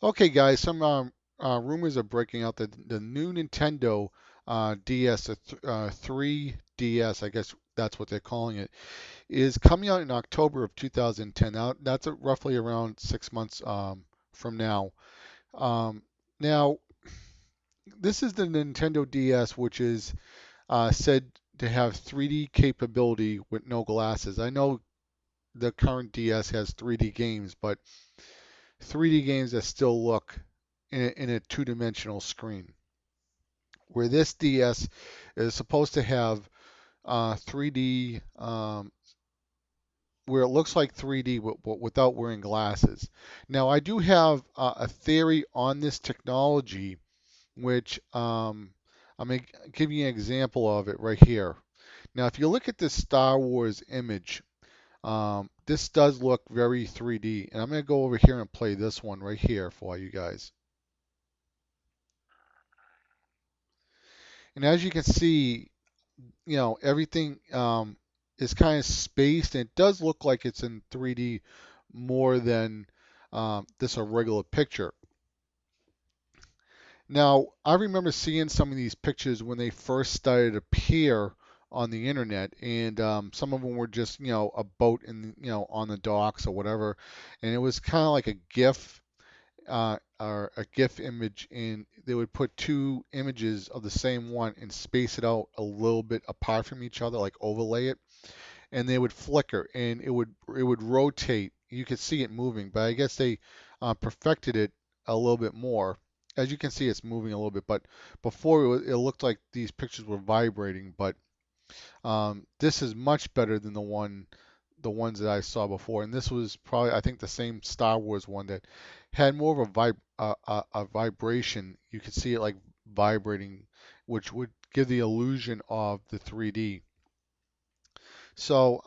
Okay, guys, some rumors are breaking out that the new Nintendo DS, 3DS, I guess that's what they're calling it, is coming out in October of 2010. Now, that's roughly around 6 months from now. Um, now, this is the Nintendo DS, which is said to have 3D capability with no glasses. I know the current DS has 3D games, but 3D games that still look in a two-dimensional screen. Where this DS is supposed to have 3D, where it looks like 3D without wearing glasses. Now, I do have a theory on this technology, which I'm going to give you an example of it right here. Now, if you look at this Star Wars image, this does look very 3D, and I'm going to go over here and play this one right here for you guys. And as you can see, everything is kind of spaced, and it does look like it's in 3D more than this a regular picture. Now, I remember seeing some of these pictures when they first started to appear on the internet, and some of them were just, a boat in, on the docks or whatever, and it was kind of like a GIF or a GIF image, and they would put two images of the same one and space it out a little bit apart from each other, like overlay it, and they would flicker, and it would rotate. You could see it moving, but I guess they perfected it a little bit more. As you can see, it's moving a little bit, but before it looked like these pictures were vibrating. But this is much better than the ones that I saw before, and this was probably, I think, the same Star Wars one that had more of a vibration. You could see it like vibrating, which would give the illusion of the 3D. So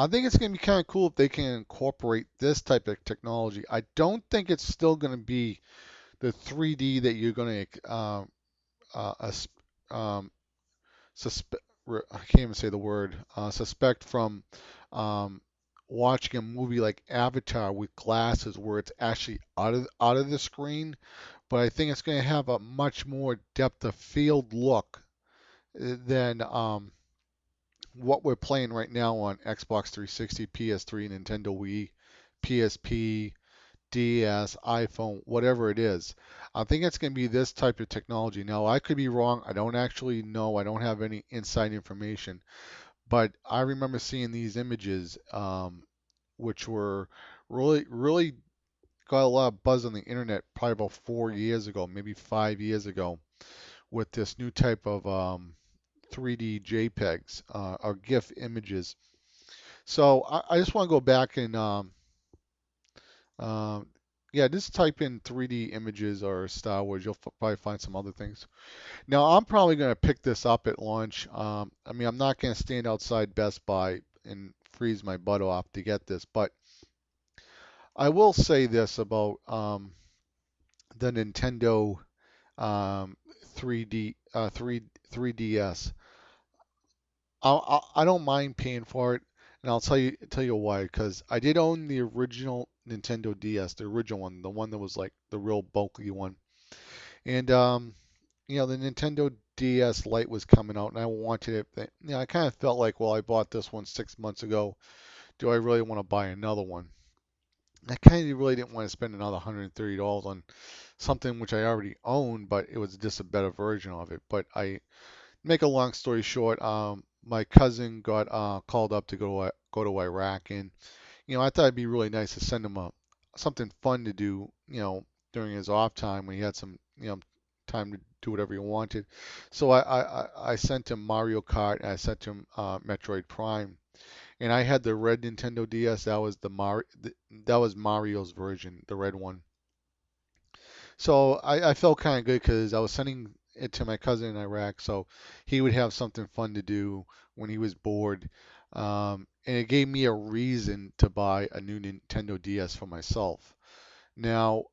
I think it's going to be kind of cool if they can incorporate this type of technology. I don't think it's still going to be the 3D that you're going to um, suspect. I can't even say the word suspect from um, watching a movie like Avatar with glasses, where it's actually out of the screen. But I think it's going to have a much more depth of field look than what we're playing right now on Xbox 360, PS3, Nintendo Wii, PSP, DS, iPhone, whatever it is. I think it's going to be this type of technology. Now, I could be wrong. I don't actually know. I don't have any inside information. But I remember seeing these images, which were really, really got a lot of buzz on the internet probably about 4 years ago, maybe 5 years ago, with this new type of 3D JPEGs or GIF images. So I just want to go back and um, yeah, just type in 3D images or Star Wars. You'll probably find some other things. Now I'm probably going to pick this up at launch. I mean, I'm not going to stand outside Best Buy and freeze my butt off to get this, but I will say this about the Nintendo um, 3D 3DS. I don't mind paying for it, and I'll tell you why. Because I did own the original Nintendo DS, the original one, the one that was like the real bulky one, and the Nintendo DS Lite was coming out, and I wanted it. I kind of felt like, well, I bought this one 6 months ago. Do I really want to buy another one? I kind of really didn't want to spend another $130 on something which I already owned, but it was just a better version of it. But I make a long story short, my cousin got called up to go to Iraq, and I thought it'd be really nice to send him something fun to do, during his off time when he had some, time to do whatever he wanted. So I sent him Mario Kart, and I sent him Metroid Prime, and I had the red Nintendo DS. That was Mario's version, the red one. So I felt kind of good because I was sending it to my cousin in Iraq, so he would have something fun to do when he was bored. And it gave me a reason to buy a new Nintendo DS for myself. Now,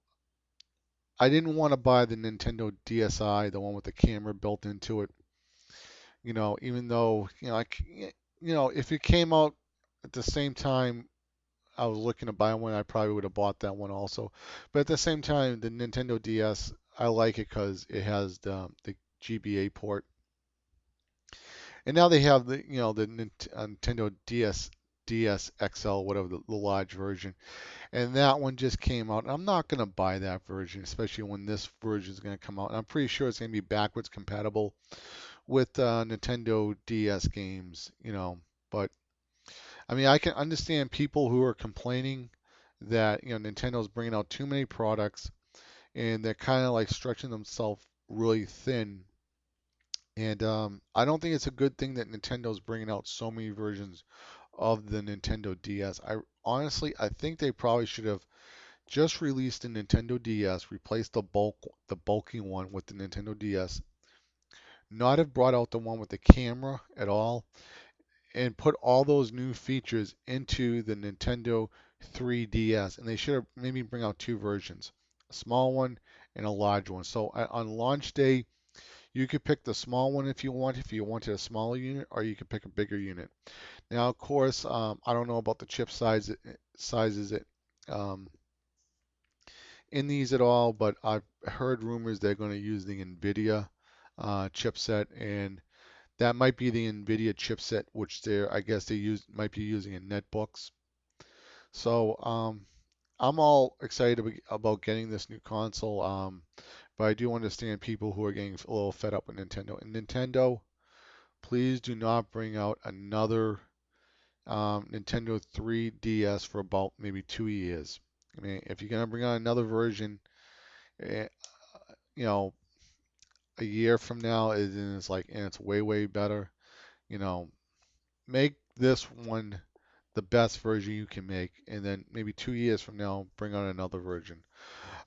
I didn't want to buy the Nintendo DSi, the one with the camera built into it. Even though, if it came out at the same time, I was looking to buy one, I probably would have bought that one also. But at the same time, the Nintendo DS, I like it because it has the GBA port. And now they have the, the Nintendo DS XL, whatever the large version. And that one just came out. And I'm not going to buy that version, especially when this version is going to come out. And I'm pretty sure it's going to be backwards compatible with Nintendo DS games, But I mean, I can understand people who are complaining that, Nintendo's bringing out too many products and they're kind of like stretching themselves really thin. And I don't think it's a good thing that Nintendo's bringing out so many versions of the Nintendo DS. I think they probably should have just released the Nintendo DS, replaced the bulky one with the Nintendo DS, not have brought out the one with the camera at all, and put all those new features into the Nintendo 3DS. And they should have maybe bring out two versions, a small one and a large one. So on launch day, you could pick the small one if you wanted a smaller unit, or you could pick a bigger unit. Now, of course, I don't know about the chip sizes um, in these at all, but I've heard rumors they're going to use the NVIDIA chipset, and that might be the NVIDIA chipset, which I guess they might be using in netbooks. So I'm all excited about getting this new console, but I do understand people who are getting a little fed up with Nintendo. And Nintendo, please do not bring out another Nintendo 3DS for about maybe 2 years. I mean, if you're gonna bring out another version, eh, you know, a year from now, and it's way better. You know, make this one the best version you can make, and then maybe 2 years from now, bring out another version.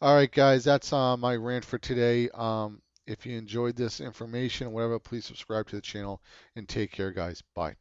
All right, guys, that's my rant for today. If you enjoyed this information, whatever, please subscribe to the channel and take care, guys. Bye.